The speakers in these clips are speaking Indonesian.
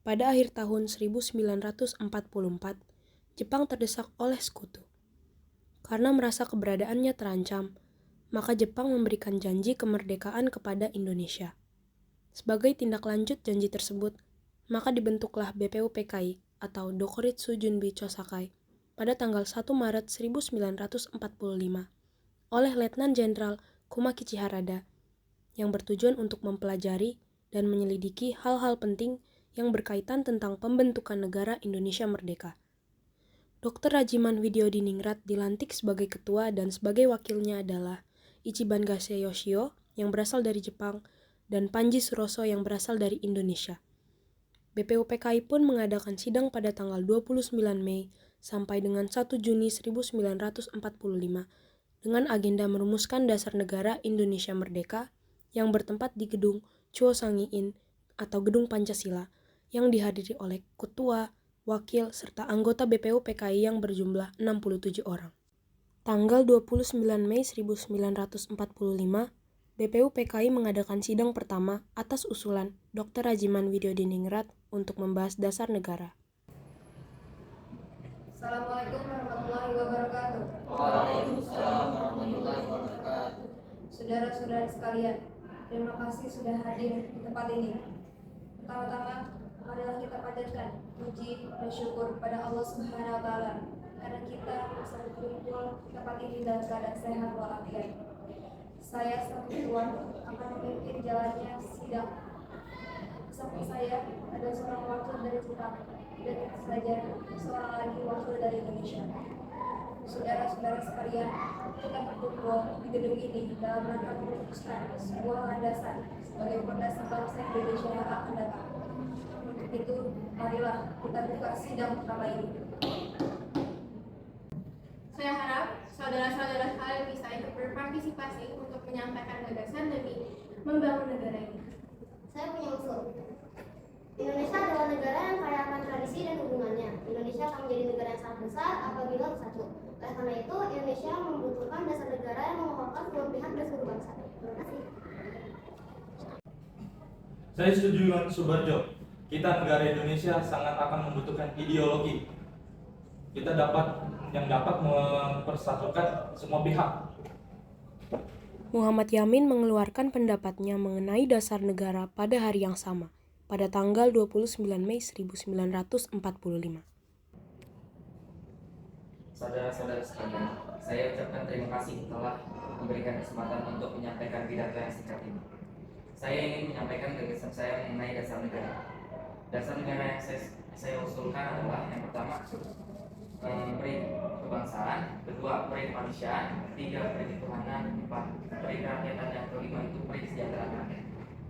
Pada akhir tahun 1944, Jepang terdesak oleh sekutu. Karena merasa keberadaannya terancam, maka Jepang memberikan janji kemerdekaan kepada Indonesia. Sebagai tindak lanjut janji tersebut, maka dibentuklah BPUPKI atau Dokuritsu Junbi Chosakai pada tanggal 1 Maret 1945 oleh Letnan Jenderal Kumakichi Harada yang bertujuan untuk mempelajari dan menyelidiki hal-hal penting yang berkaitan tentang pembentukan negara Indonesia Merdeka. Dr. Rajiman Widyodiningrat dilantik sebagai ketua dan sebagai wakilnya adalah Ichiban Gase Yoshio yang berasal dari Jepang dan Panji Suroso yang berasal dari Indonesia. BPUPKI pun mengadakan sidang pada tanggal 29 Mei sampai dengan 1 Juni 1945 dengan agenda merumuskan dasar negara Indonesia Merdeka yang bertempat di gedung Chuosangi-in atau Gedung Pancasila yang dihadiri oleh ketua, wakil, serta anggota BPUPKI yang berjumlah 67 orang. Tanggal 29 Mei 1945, BPUPKI mengadakan sidang pertama atas usulan Dr. Rajiman Widyodiningrat untuk membahas dasar negara. Assalamualaikum warahmatullahi wabarakatuh. Waalaikumsalam warahmatullahi wabarakatuh. Saudara-saudara sekalian, terima kasih sudah hadir di tempat ini. Pertama-tama, marilah kita panjatkan puji dan syukur pada Allah Subhanahu wa Ta'ala karena kita bisa berkumpul di tempat ini dalam keadaan sehat walafiat. Saya selaku ketua akan memimpin jalannya sidang. Bersama saya ada seorang wakil dari Jepang dan tentu saja seorang lagi wakil dari Indonesia. Saudara-saudara sekalian, kita berkumpul di gedung ini dalam rangka merumuskan sebuah landasan sebagai fondasi bangsa Indonesia yang akan datang. Untuk itu, marilah kita buka sidang pertama ini. Saya harap saudara-saudara sekalian bisa ikut berpartisipasi untuk menyampaikan gagasan demi membangun negara ini. Saya punya usul. Indonesia adalah negara yang kaya akan tradisi dan hubungannya. Indonesia akan menjadi negara yang sangat besar apabila bersatu. Oleh karena itu, Indonesia membutuhkan dasar negara yang mengokohkan kedua pihak dan seluruh bangsa. Terima kasih. Saya setuju dengan Subarjo. Kita negara Indonesia sangat akan membutuhkan ideologi. Kita yang dapat mempersatukan semua pihak. Muhammad Yamin mengeluarkan pendapatnya mengenai dasar negara pada hari yang sama, pada tanggal 29 Mei 1945. Saudara-saudara sekalian, saya ucapkan terima kasih telah memberikan kesempatan untuk menyampaikan pidato yang singkat ini. Saya ingin menyampaikan gagasan saya mengenai dasar negara. Dasar negara yang saya usulkan adalah yang pertama, peri kebangsaan, kedua peri kemanusiaan, ketiga peri ketuhanan, empat peri kerakyatan, yang kelima itu peri kesejahteraan rakyat.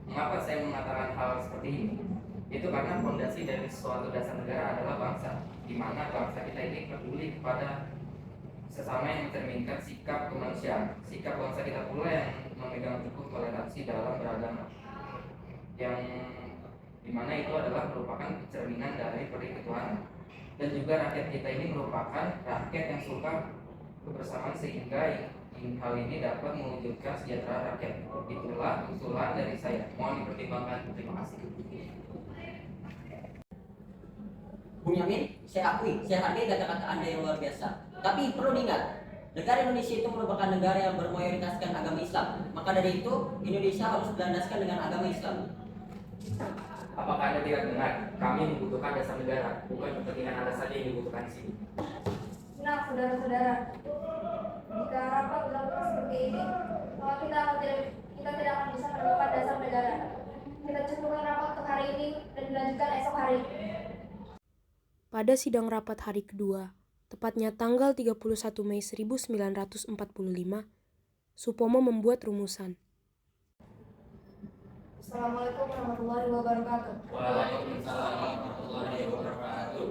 Mengapa saya mengatakan hal seperti ini? Itu karena fondasi dari suatu dasar negara adalah bangsa, di mana bangsa kita ini peduli kepada sesama yang mencerminkan sikap kemanusiaan. Sikap bangsa kita pula yang memegang teguh toleransi dalam beragama, yang dimana itu adalah merupakan cerminan dari peri ketuhanan. Dan juga rakyat kita ini merupakan rakyat yang suka kebersamaan, sehingga hal ini dapat mewujudkan sejahtera rakyat. Itulah usulan dari saya. Mohon dipertimbangkan. Terima kasih. Bung Yamin, saya akui, saya hargai kata-kata Anda yang luar biasa. Tapi perlu diingat, negara Indonesia itu merupakan negara yang bermayoritaskan agama Islam. Maka dari itu, Indonesia harus berlandaskan dengan agama Islam. Apakah Anda tidak dengar? Kami membutuhkan dasar negara, bukan kepentingan Anda saja yang dibutuhkan di sini. Nah, saudara-saudara, jika rapat dilakukan seperti ini, maka kita tidak akan bisa menemukan dasar negara. Kita cukupkan rapat untuk hari ini dan dilanjutkan esok hari. Pada sidang rapat hari kedua, tepatnya tanggal 31 Mei 1945, Supomo membuat rumusan. Assalamualaikum warahmatullahi wabarakatuh. Waalaikumsalam warahmatullahi wabarakatuh.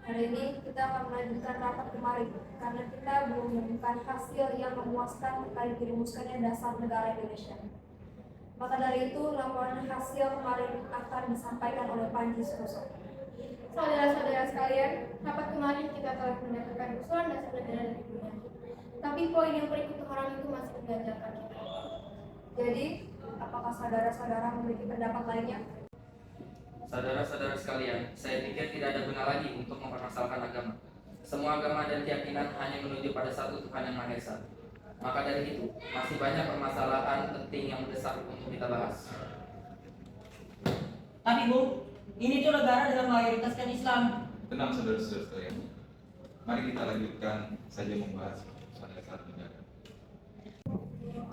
Hari ini kita akan melanjutkan rapat kemarin karena kita belum menemukan hasil yang memuaskan terkait dirumuskannya dasar negara Indonesia. Maka dari itu, laporan hasil kemarin akan disampaikan oleh Panji Suroso. Saudara-saudara sekalian, rapat kemarin kita telah mendapatkan usulan dasar negara dari dunia. Tapi poin yang berikut orang itu masih mengganjalkan kita. Jadi, apakah saudara-saudara memiliki pendapat lainnya? Saudara-saudara sekalian, saya pikir tidak ada guna lagi untuk mempermasalahkan agama. Semua agama dan keyakinan hanya menuju pada satu Tuhan yang Maha Esa. Maka dari itu, masih banyak permasalahan penting yang mendesak untuk kita bahas. Tapi Bu, ini tuh negara dengan mayoritaskan Islam. Tenang saudara-saudara sekalian. Mari kita lanjutkan saja membahas dasar negara.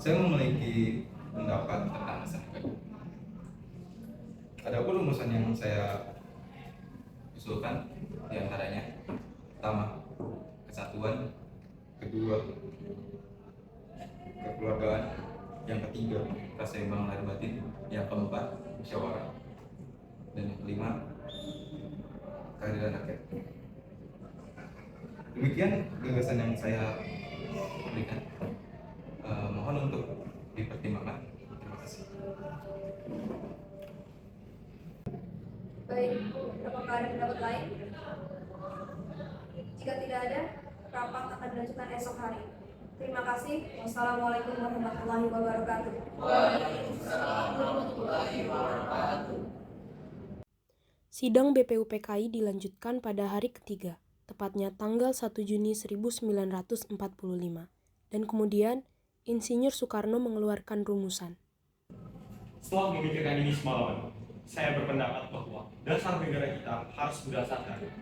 Saya memiliki pendapat tentang dasar negara. Ada rumusan yang saya usulkan, diantaranya pertama, kesatuan; kedua, kekeluargaan; yang ketiga, keseimbangan lahir batin; yang keempat, musyawarah; dan yang kelima, keadilan rakyat. Demikian gagasan yang saya berikan. Mohon untuk dipertimbangkan. Terima kasih. Baik, apakah ada pendapat lain? Jika tidak ada, rapat akan dilanjutkan esok hari. Terima kasih. Wassalamualaikum warahmatullahi wabarakatuh. Sidang BPUPKI dilanjutkan pada hari ketiga, tepatnya tanggal 1 Juni 1945, dan kemudian Insinyur Soekarno mengeluarkan rumusan. Setelah memikirkan ini semalaman, saya berpendapat bahwa dasar negara kita harus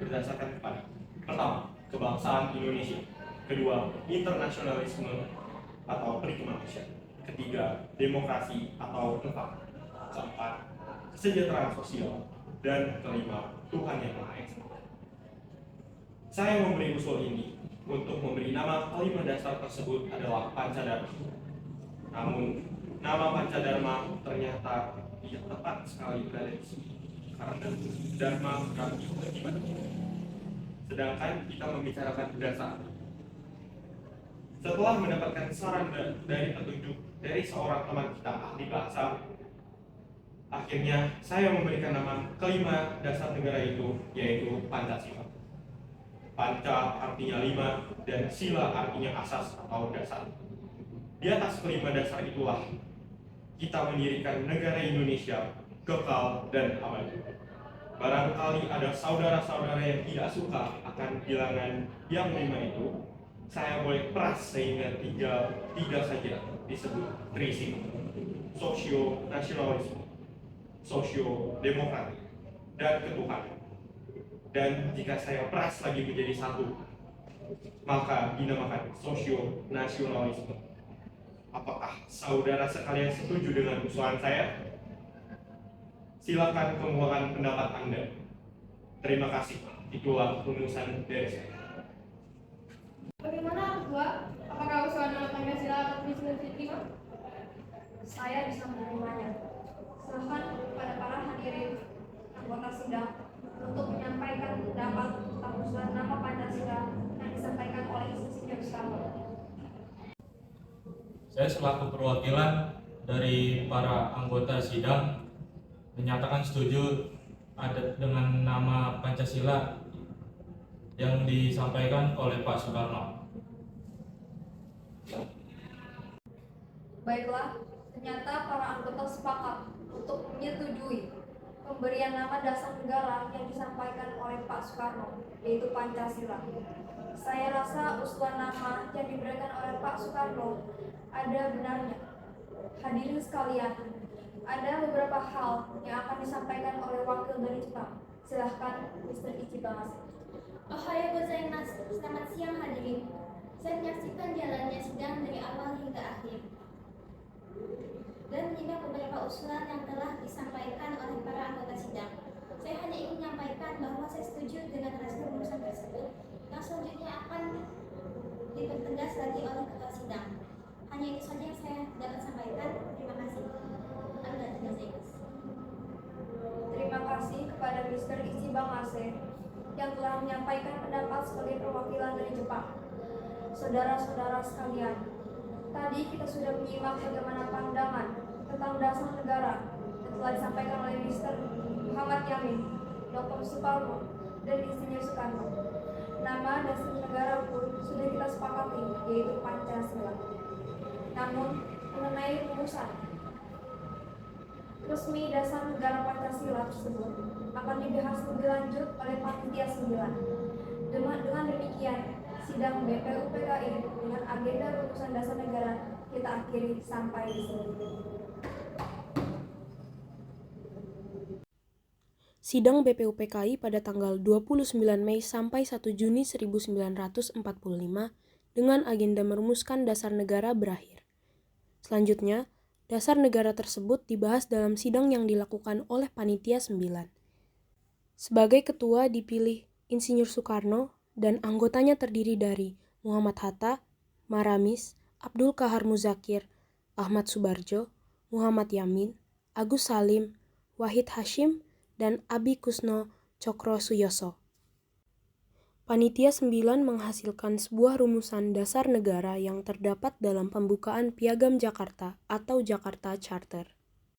berdasarkan kepada pertama, kebangsaan Indonesia; kedua, internasionalisme atau perikemanusiaan; ketiga, demokrasi atau empat; keempat, kesejahteraan sosial; dan kelima, Tuhan yang Maha Esa. Saya memberi usul ini untuk memberi nama kelima dasar tersebut adalah Pancadharma. Namun, nama Pancadharma ternyata tidak tepat sekali berada di sini, karena Dharma berarti kewajiban. Sedangkan kita membicarakan berdasar. Setelah mendapatkan saran dari petunjuk dari seorang teman kita ahli bahasa, akhirnya saya memberikan nama kelima dasar negara itu, yaitu Pancasila. Panca artinya lima, dan sila artinya asas atau dasar. Di atas kelima dasar itulah kita mendirikan negara Indonesia kekal dan abadi. Barangkali ada saudara-saudara yang tidak suka akan bilangan yang lima itu, saya boleh peras sehingga tiga saja disebut terisi: sosio-nasionalisme, sosio-demokratik, dan ketuhanan. Dan jika saya peras lagi menjadi satu, maka dinamakan sosio-nasionalisme. Apakah saudara sekalian setuju dengan usulan saya? Silakan kemukakan pendapat Anda. Terima kasih. Itulah rumusan dari saya. Bagaimana Ketua? Apakah usulan nama Pancasila akan bisa diterima? Saya bisa menerimanya. Silahkan kepada para hadirin anggota sidang untuk menyampaikan pendapat tentang usulan nama Pancasila yang disampaikan oleh Insinyur Soekarno. Saya selaku perwakilan dari para anggota sidang menyatakan setuju dengan nama Pancasila yang disampaikan oleh Pak Soekarno. Baiklah, ternyata para anggota sepakat untuk menyetujui pemberian nama dasar negara yang disampaikan oleh Pak Soekarno, yaitu Pancasila. Saya rasa usulan nama yang diberikan oleh Pak Soekarno ada benarnya. Hadirin sekalian, ada beberapa hal yang akan disampaikan oleh wakil dari Jepang. Silahkan, Mr. Ichibanase. Ohayou gozaimasu. Selamat siang hadirin. Saya menyaksikan jalannya sidang dari awal hingga akhir dan menyimak beberapa usulan yang telah disampaikan oleh para anggota sidang. Saya hanya ingin menyampaikan bahwa saya setuju dengan hasil rumusan tersebut yang selanjutnya akan dipertegas lagi oleh ketua sidang. Hanya itu saja yang saya dapat sampaikan. Terima kasih. Anda gozaimasu. Terima kasih kepada Mr. Ichibanase yang telah menyampaikan pendapat sebagai perwakilan dari Jepang. Saudara-saudara sekalian, tadi kita sudah menyimak bagaimana pandangan tentang dasar negara yang telah disampaikan oleh Mr. Muhammad Yamin, Dr. Suparno, dan Insinyur Soekarno. Nama dasar negara pun sudah kita sepakati, yaitu Pancasila. Namun, mengenai rumusan resmi dasar negara Pancasila tersebut, akan dibahas lebih lanjut oleh Panitia 9. Dengan demikian, sidang BPUPKI dengan agenda rumusan dasar negara kita akhiri sampai di sini. Sidang BPUPKI pada tanggal 29 Mei sampai 1 Juni 1945 dengan agenda merumuskan dasar negara berakhir. Selanjutnya, dasar negara tersebut dibahas dalam sidang yang dilakukan oleh Panitia 9. Sebagai ketua dipilih Insinyur Soekarno dan anggotanya terdiri dari Muhammad Hatta, Maramis, Abdul Qahar Muzakir, Ahmad Subarjo, Muhammad Yamin, Agus Salim, Wahid Hashim, dan Abi Kusno Cokro Suyoso. Panitia 9 menghasilkan sebuah rumusan dasar negara yang terdapat dalam pembukaan Piagam Jakarta atau Jakarta Charter.